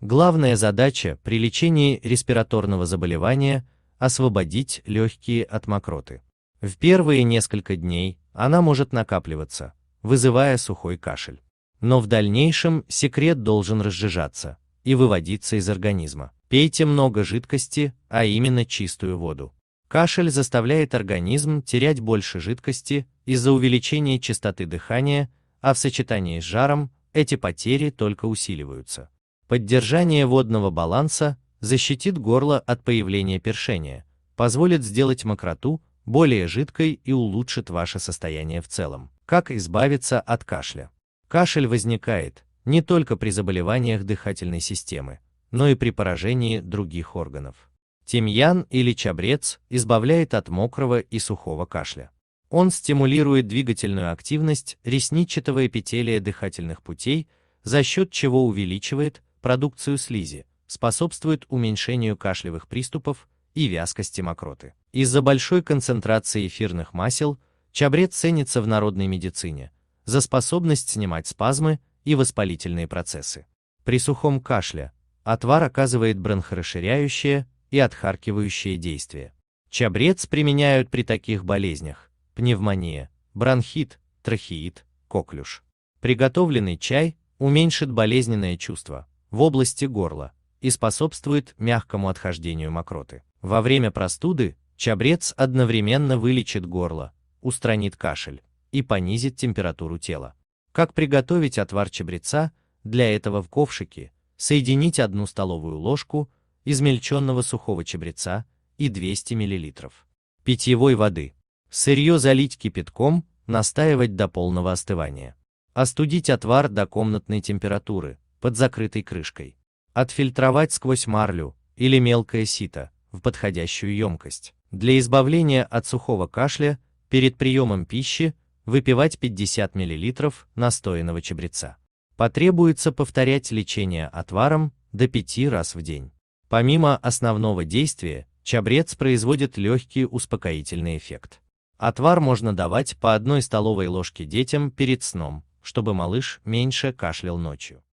Главная задача при лечении респираторного заболевания – освободить легкие от мокроты. В первые несколько дней она может накапливаться, вызывая сухой кашель. Но в дальнейшем секрет должен разжижаться и выводиться из организма. Пейте много жидкости, а именно чистую воду. Кашель заставляет организм терять больше жидкости из-за увеличения частоты дыхания, а в сочетании с жаром эти потери только усиливаются. Поддержание водного баланса защитит горло от появления першения, позволит сделать мокроту более жидкой и улучшит ваше состояние в целом. Как избавиться от кашля? Кашель возникает не только при заболеваниях дыхательной системы, но и при поражении других органов. Тимьян или чабрец избавляет от мокрого и сухого кашля. Он стимулирует двигательную активность ресничатого эпителия дыхательных путей, за счет чего увеличивает продукцию слизи, способствует уменьшению кашлевых приступов и вязкости мокроты. Из-за большой концентрации эфирных масел чабрец ценится в народной медицине за способность снимать спазмы и воспалительные процессы. При сухом кашле отвар оказывает бронхорасширяющее и отхаркивающее действие. Чабрец применяют при таких болезнях: пневмония, бронхит, трахеит, коклюш. Приготовленный чай уменьшит болезненное чувство в области горла и способствует мягкому отхождению мокроты. Во время простуды чабрец одновременно вылечит горло, устранит кашель и понизит температуру тела. Как приготовить отвар чабреца? Для этого в ковшике соедините 1 столовую ложку измельченного сухого чабреца и 200 мл питьевой воды. Сырье залить кипятком, настаивать до полного остывания. Остудить отвар до комнатной температуры под закрытой крышкой. Отфильтровать сквозь марлю или мелкое сито в подходящую емкость. Для избавления от сухого кашля перед приемом пищи выпивать 50 мл настоянного чабреца. Потребуется повторять лечение отваром до 5 раз в день. Помимо основного действия, чабрец производит легкий успокоительный эффект. Отвар можно давать по 1 столовой ложке детям перед сном, чтобы малыш меньше кашлял ночью.